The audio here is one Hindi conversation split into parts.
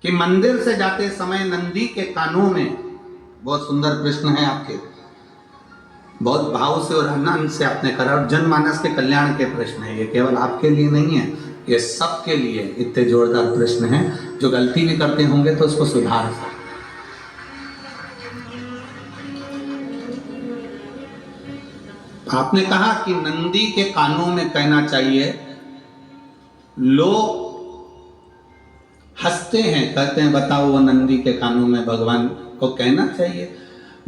कि मंदिर से जाते समय नंदी के कानों में, बहुत सुंदर प्रश्न है आपके, बहुत भाव से और आनंद से आपने करा, और जनमानस के कल्याण के प्रश्न है ये, केवल आपके लिए नहीं है, ये सबके लिए इतने जोरदार प्रश्न हैं। जो गलती भी करते होंगे तो उसको सुधार सकते। आपने कहा कि नंदी के कानों में कहना चाहिए, लोग हंसते हैं, कहते हैं बताओ वो नंदी के कानों में भगवान को कहना चाहिए।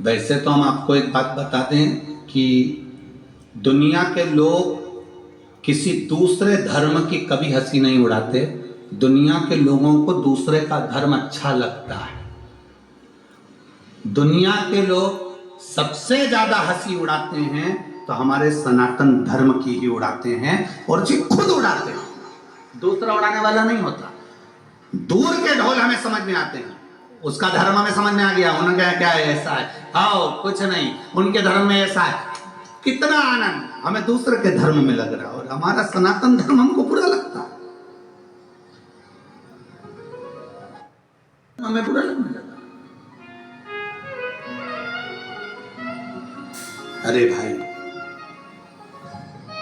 वैसे तो हम आपको एक बात बता दें कि दुनिया के लोग किसी दूसरे धर्म की कभी हंसी नहीं उड़ाते। दुनिया के लोगों को दूसरे का धर्म अच्छा लगता है। दुनिया के लोग सबसे ज्यादा हंसी उड़ाते हैं तो हमारे सनातन धर्म की ही उड़ाते हैं, और जी खुद उड़ाते हैं, दूसरा उड़ाने वाला नहीं होता। दूर के ढोल हमें समझ में आते हैं, उसका धर्म हमें समझ में आ गया, उन्होंने क्या है ऐसा है, आओ कुछ नहीं, उनके धर्म में ऐसा है, कितना आनंद हमें दूसरे के धर्म में लग रहा है, और हमारा सनातन धर्म हमको बुरा लगता है, हमें बुरा लगने लगा। अरे भाई,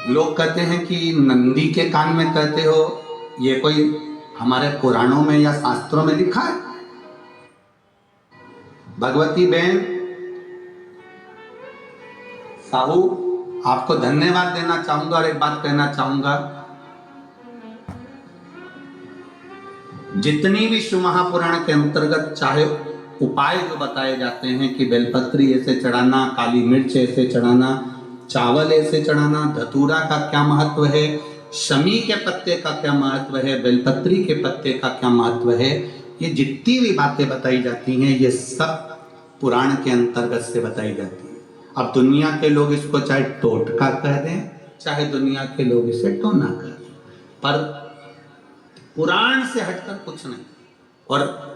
लोग कहते हैं कि नंदी के कान में कहते हो, ये कोई हमारे पुराणों में या शास्त्रों में लिखा है? भगवती बहन साहू, आपको धन्यवाद देना चाहूंगा और एक बात कहना चाहूंगा, जितनी भी शिव महापुराण के अंतर्गत चाहे उपाय जो बताए जाते हैं कि बेलपत्री ऐसे चढ़ाना, काली मिर्च ऐसे चढ़ाना, चावल ऐसे चढ़ाना, धतूरा का क्या महत्व है, शमी के पत्ते का क्या महत्व है, बेलपत्री के पत्ते का क्या महत्व है, ये जितनी भी बातें बताई जाती हैं ये सब पुराण के अंतर्गत से बताई जाती है। अब दुनिया के लोग इसको चाहे टोटका कह दें, चाहे दुनिया के लोग इसे टोना कह दें, पर पुराण से हटकर कुछ नहीं। और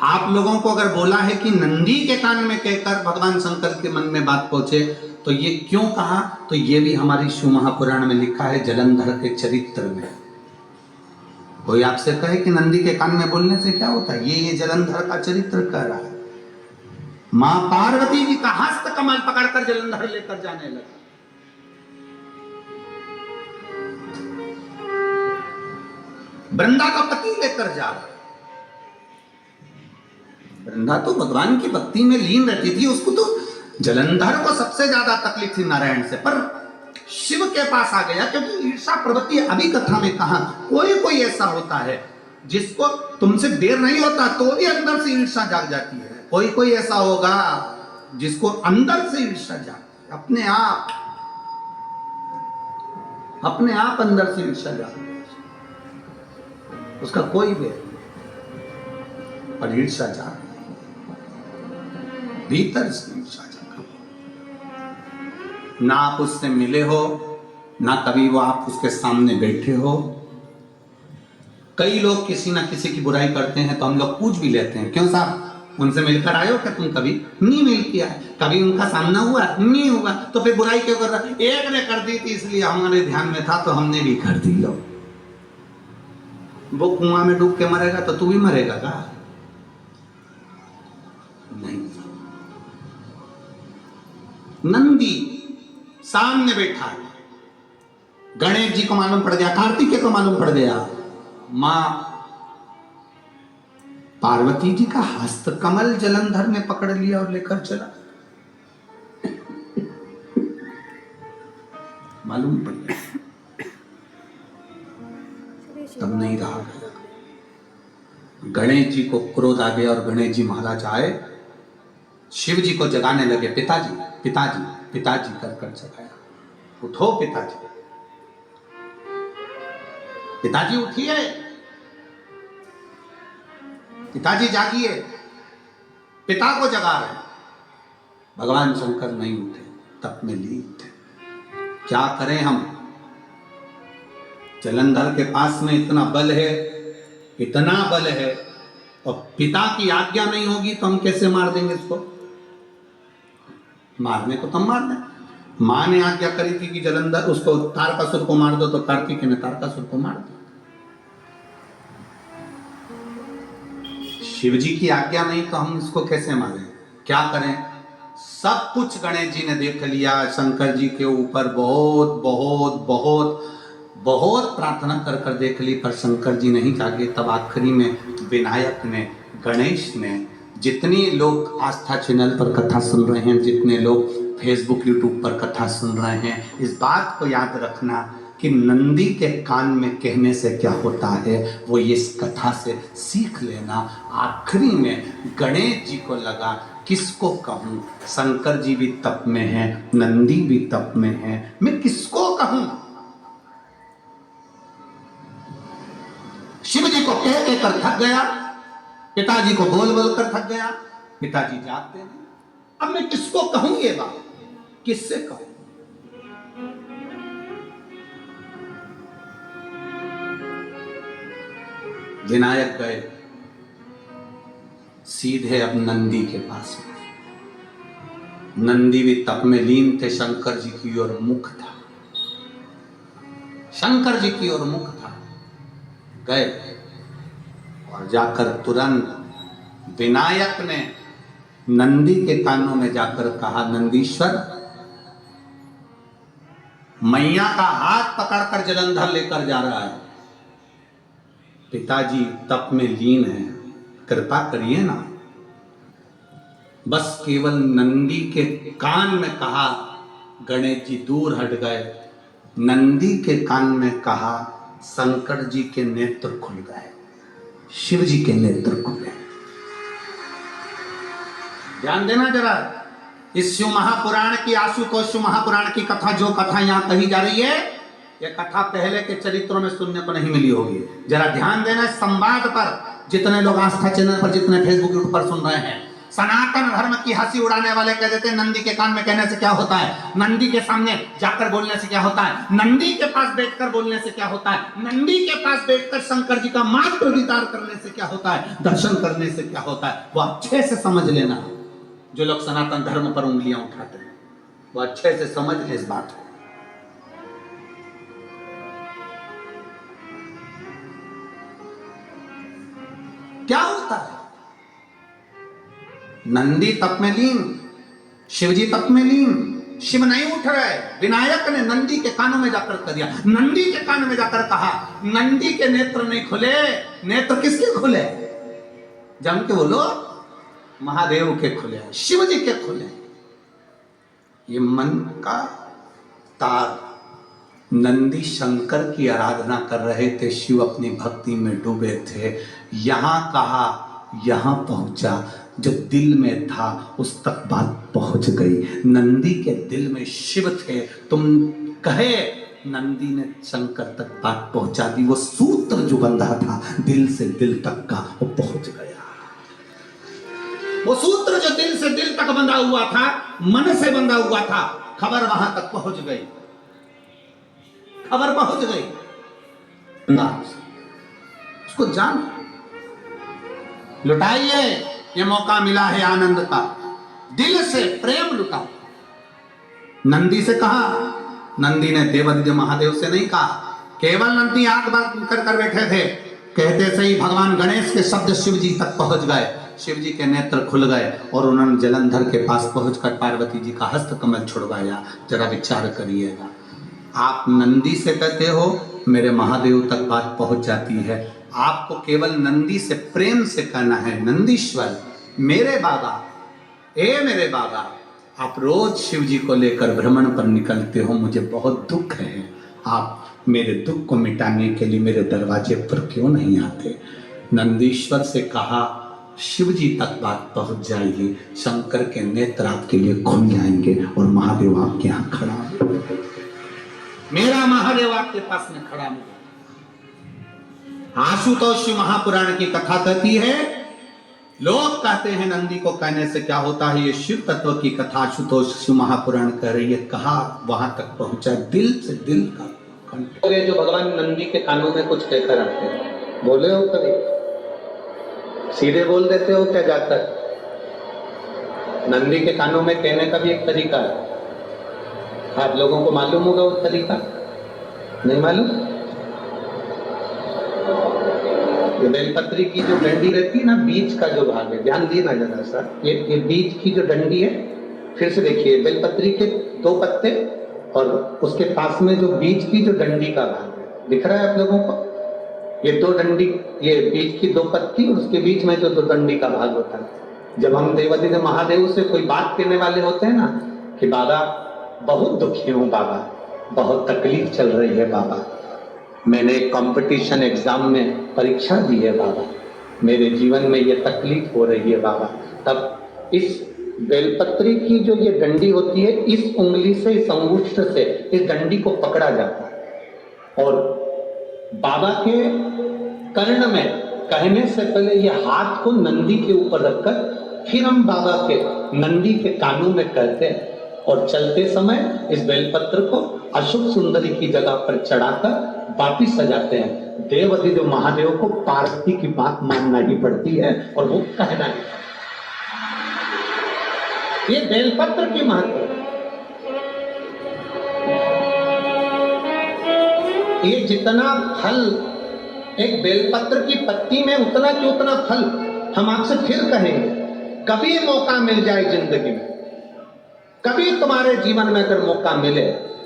आप लोगों को अगर बोला है कि नंदी के कान में कहकर भगवान शंकर के मन में बात पहुंचे, तो ये क्यों कहा, तो ये भी हमारी शिव महापुराण में लिखा है, जलंधर के चरित्र में। कोई आपसे कहे कि नंदी के कान में बोलने से क्या होता है, ये जलंधर का चरित्र कह रहा है। मां पार्वती जी का हस्त कमल पकड़कर जलंधर लेकर जाने लगा। वृंदा का पति लेकर जा रहा। वृंदा तो भगवान की भक्ति में लीन रहती थी, उसको तो जलंधर को सबसे ज्यादा तकलीफ थी नारायण से, पर शिव के पास आ गया, क्योंकि ईर्षा प्रवृत्ति अभी कथा में कहा, कोई ऐसा होता है जिसको तुमसे देर नहीं होता तो भी अंदर से ईर्षा जाग जाती है, कोई ऐसा होगा जिसको अंदर से ईर्षा जागती है, अपने आप अंदर से ईर्षा जागती है, उसका कोई भी पर ईर्षा जाग, भीतर से ईर्षा जाग। ना आप उससे मिले हो, ना कभी वो आप उसके सामने बैठे हो। कई लोग किसी ना किसी की बुराई करते हैं तो हम लोग पूछ भी लेते हैं, क्यों साहब उनसे मिलकर आए हो क्या तुम? कभी नहीं मिल किया, कभी उनका सामना हुआ नहीं हुआ, तो फिर बुराई क्यों कर रहा? एक ने कर दी थी इसलिए हमारे ध्यान में था तो हमने भी कर दी। लो, वो कुआं में डूब के मरेगा तो तू भी मरेगा का? नहीं। नंदी सामने बैठा है, गणेश जी को मालूम पड़ गया, कार्तिकेय को मालूम पड़ गया, मां पार्वती जी का हस्त कमल जलंधर ने पकड़ लिया और लेकर चला। मालूम पड़ गया, तब नहीं रहा गया। गणेश जी को क्रोध आ गया और गणेश जी महाराज आए, शिव जी को जगाने लगे, पिताजी पिताजी पिताजी कर जगाया, उठो पिताजी, पिताजी उठिए, पिताजी जागिए, पिता को जगा रहे। भगवान शंकर नहीं उठे, तप में लीन थे। क्या करें हम? जलंधर के पास में इतना बल है, इतना बल है, और पिता की आज्ञा नहीं होगी तो हम कैसे मार देंगे इसको? मारने को तो हम मार दें। मां ने आज्ञा करी थी कि जलंधर उसको तारकासुर को मार दो, तो कार्तिकेय ने तारकासुर को मार दिया। शिव जी की आज्ञा नहीं तो हम इसको कैसे मारें? क्या करें? सब कुछ गणेश जी ने देख लिया, शंकर जी के ऊपर बहुत बहुत बहुत बहुत प्रार्थना कर कर देख ली, पर शंकर जी नहीं जागे। तब आखिरी में विनायक ने, गणेश ने, जितने लोग आस्था चैनल पर कथा सुन रहे हैं, जितने लोग फेसबुक यूट्यूब पर कथा सुन रहे हैं, इस बात को याद रखना कि नंदी के कान में कहने से क्या होता है, वो इस कथा से सीख लेना। आखिरी में गणेश जी को लगा किसको कहूं, शंकर जी भी तप में हैं, नंदी भी तप में हैं, मैं किसको कहूं? शिव जी को कह कर थक गया, पिताजी को बोल बोल कर थक गया, पिताजी जागते नहीं। अब मैं किसको कहूं ये बात, किससे कहूं? विनायक गए सीधे अब नंदी के पास में। नंदी भी तप में लीन थे, शंकर जी की ओर मुख था, शंकर जी की ओर मुख था। गए और जाकर तुरंत विनायक ने नंदी के कानों में जाकर कहा, नंदीश्वर, मैया का हाथ पकड़कर जलंधर लेकर जा रहा है, पिताजी तप में लीन है, कृपा करिए ना। बस केवल नंदी के कान में कहा, गणेश जी दूर हट गए। नंदी के कान में कहा, शंकर जी के नेत्र खुल गए, शिव जी के नेत्र खुले। ध्यान देना जरा, इस शिव महापुराण की, आशुतोष शिव महापुराण की कथा, जो कथा यहां कही जा रही है, यह कथा पहले के चरित्रों में सुनने को नहीं मिली होगी। जरा ध्यान देना संवाद पर, जितने लोग आस्था चैनल पर, जितने फेसबुक यूट्यूब पर सुन रहे हैं। सनातन धर्म की हंसी उड़ाने वाले कह देते हैं नंदी के कान में कहने से क्या होता है, नंदी के सामने जाकर बोलने से क्या होता है, नंदी के पास बैठकर बोलने से क्या होता है, नंदी के पास बैठकर शंकर जी का मात्र दीदार करने से क्या होता है, दर्शन करने से क्या होता है। वो अच्छे से समझ लेना, जो लोग सनातन धर्म पर उंगलियां उठाते हैं, वो अच्छे से समझ ले इस बात को। क्या होता है? नंदी तप में लीन, शिवजी तप में लीन, शिव नहीं उठ रहे। विनायक ने नंदी के कानों में जाकर कर दिया, नंदी के कान में जाकर कहा, नंदी के नेत्र नहीं खुले। नेत्र किसके खुले? जम के बोलो, महादेव के खुले, शिव जी के खुले। ये मन का तार, नंदी शंकर की आराधना कर रहे थे, शिव अपनी भक्ति में डूबे थे। यहां कहा, यहां पहुंचा, जो दिल में था उस तक बात पहुंच गई। नंदी के दिल में शिव थे, तुम कहे, नंदी ने शंकर तक बात पहुंचा दी। वो सूत्र जो बंधा था दिल से दिल तक का, वो पहुंच गया। वो सूत्र जो दिल से दिल तक बंधा हुआ था, मन से बंधा हुआ था, खबर वहां तक पहुंच गई, खबर पहुंच गई। उसको जान लुटाइए, ये मौका मिला है आनंद का, दिल से प्रेम लुटाओ। नंदी से कहा, नंदी ने देवादिदेव महादेव से नहीं कहा, केवल नंदी आंख बंद कर बैठे थे। कहते से ही भगवान गणेश के शब्द शिव जी तक पहुंच गए, शिव जी के नेत्र खुल गए और उन्होंने जलंधर के पास पहुंचकर पार्वती जी का हस्त कमल छुड़वाया। जरा विचार करिएगा, आप नंदी से कहते हो मेरे महादेव तक बात पहुंच जाती है, आपको केवल नंदी से प्रेम से कहना है, नंदीश्वर मेरे बाबा, ए मेरे बाबा, आप रोज शिव जी को लेकर भ्रमण पर निकलते हो, मुझे बहुत दुख है, आप मेरे दुख को मिटाने के लिए मेरे दरवाजे पर क्यों नहीं आते? नंदीश्वर से कहा, शिव जी तक बात पहुंच जाएगी, शंकर के नेत्र आपके लिए खुल जाएंगे और महादेव आपके यहाँ खड़ा हो, मेरा महादेव आपके पास में खड़ा हो। आशुतोष महापुराण की कथा कहती है, लोग कहते हैं नंदी को कहने से क्या होता है, ये शिव तत्व की कथा आशुतोष महापुराण कह रही है। कहा वहां तक पहुंचा, दिल से दिल का कंठ। जो भगवान नंदी के कानों में कुछ कहकर आते हैं, बोले हो कभी? सीधे बोल देते हो क्या जाकर? नंदी के कानों में कहने का भी एक तरीका है, आप लोगों को मालूम होगा वो तरीका? नहीं मालूम? ये बेलपत्री की जो डंडी रहती है ना, बीच का जो भाग है, ध्यान दिए ना जरा सा, ये बीच की जो डंडी है, फिर से देखिए, बेलपत्री के 2 पत्ते और उसके पास में जो बीच की जो डंडी का भाग है, दिख रहा है आप लोगों को? ये 2 डंडी, ये बीच की 2 पत्ती और उसके बीच में जो 2 डंडी का भाग होता है। जब हम देवाधिदेव महादेव से कोई बात करने वाले होते हैं ना कि बाबा बहुत दुखी हूँ, बाबा बहुत तकलीफ चल रही है, बाबा मैंने कंपटीशन एग्जाम में परीक्षा दी है, बाबा मेरे जीवन में ये तकलीफ हो रही है बाबा, तब इस बेलपत्री की जो ये डंडी होती है, इस उंगली से, इस अंगुष्ठ से इस डंडी को पकड़ा जाता है और बाबा के कर्ण में कहने से पहले ये हाथ को नंदी के ऊपर रखकर फिर हम बाबा के नंदी के कानों में कहते हैं और चलते समय इस बेलपत्र को अशोक सुंदरी की जगह पर चढ़ाकर वापिस सजाते हैं। देवाधिदेव महादेव को पार्वती की बात मानना ही पड़ती है और वो कहना है। ये बेलपत्र की महत्व है। ये जितना फल एक बेलपत्र की पत्ती में उतना कि उतना फल, हम आपसे फिर कहेंगे, कभी मौका मिल जाए जिंदगी में, कभी तुम्हारे जीवन में अगर मौका मिले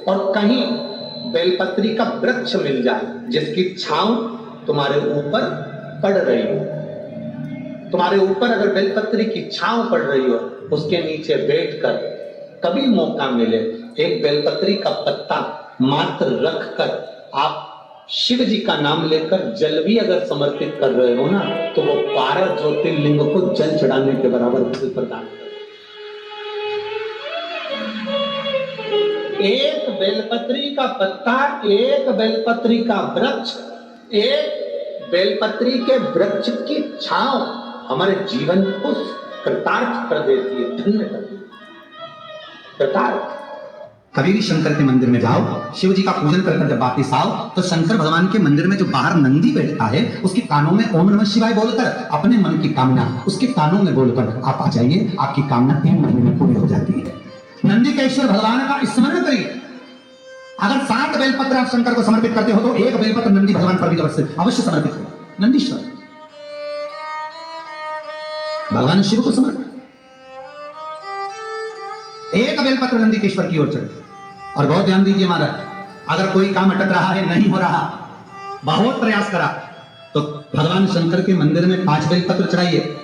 और कहीं बेलपत्री का वृक्ष मिल जाए जिसकी छांव तुम्हारे ऊपर पड़ रही हो, तुम्हारे ऊपर अगर बेलपत्री की छांव पड़ रही हो, उसके नीचे बैठकर कभी मौका मिले, एक बेलपत्री का पत्ता मात्र रखकर आप शिव जी का नाम लेकर जल भी अगर समर्पित कर रहे हो ना, तो वो 12 ज्योतिर्लिंग को जल चढ़ाने के बराबर फल प्रदान कर। एक बेलपत्री का पत्ता, एक बेलपत्री का वृक्ष, एक बेलपत्री के वृक्ष की छांव हमारे जीवन को कृतार्थ कर देती है, धन्य कर देती है। कृतार्थ। कभी भी शंकर के मंदिर में जाओ, शिव जी का पूजन कर जब वापिस आओ, तो शंकर भगवान के मंदिर में जो बाहर नंदी बैठा है, उसके कानों में ओम नमः शिवाय बोलकर अपने मन की कामना उसके कानों में बोलकर आप आ जाइए, आपकी कामना 3 महीने में पूरी हो जाती है। नंदीकेश्वर भगवान का स्मरण करिए। अगर 7 बेलपत्र आप शंकर को समर्पित करते हो तो 1 बेलपत्र नंदी भगवान पर भी अवश्य समर्पित करो। नंदीश्वर भगवान शिव को समर्पित, 1 बेलपत्र नंदीकेश्वर की ओर चढ़े। और बहुत ध्यान दीजिए महाराज, अगर कोई काम अटक रहा है, नहीं हो रहा, बहुत प्रयास करा, तो भगवान शंकर के मंदिर में 5 बेलपत्र चढ़ाइए।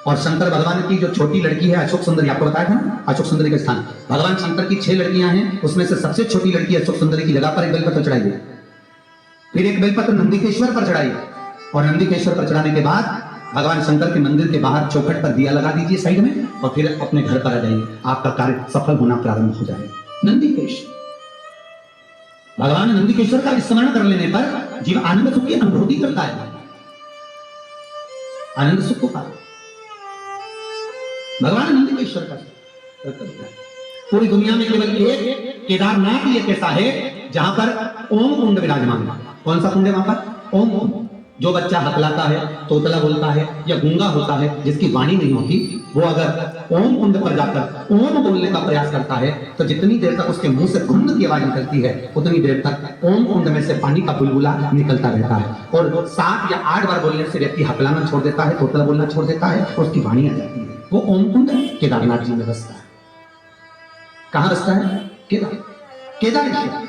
और शंकर भगवान की जो छोटी लड़की है अशोक सुंदरी, आपको बताया था ना अशोक सुंदरी का स्थान, भगवान शंकर की 6 लड़कियां हैं, उसमें से सबसे छोटी लड़की अशोक सुंदरी की जगह पर 1 बेलपत्र चढ़ाइए। फिर 1 बेलपत्र नंदीकेश्वर पर चढ़ाइए और नंदीकेश्वर पर चढ़ाने के बाद भगवान शंकर के मंदिर के बाहर चौखट पर दिया लगा दीजिए साइड में, और फिर अपने घर पर आ जाइए, आपका कार्य सफल होना प्रारंभ हो जाएगा। नंदीकेश्वर भगवान नंदीकेश्वर का स्मरण कर लेने पर जीव आनंद सुख की अनुभूति करता है, आनंद सुख को पाता। भगवान नंदीकेश्वर का पूरी दुनिया में केवल एक केदारनाथ ही एक ऐसा है जहां पर ओम कुंड विराजमान है। कौन सा कुंड है वहां पर? ओम कुंड। जो बच्चा हकलाता है, तोतला बोलता है या गूंगा होता है, जिसकी वाणी नहीं होती, वो अगर ओम कुंड पर जाकर ओम बोलने का प्रयास करता है तो जितनी देर तक उसके मुंह से घुंड की आवाज निकलती है, उतनी देर तक ओम कुंड में से पानी का बुलबुला निकलता रहता है। और 7 या 8 बार बोलने से व्यक्ति हकलाना छोड़ देता है, तोतला बोलना छोड़ देता है और उसकी वाणी आ जाती है। वो ओम कुंड केदारनाथ जी में बसता है। कहां बसता है? केदारेश्वर।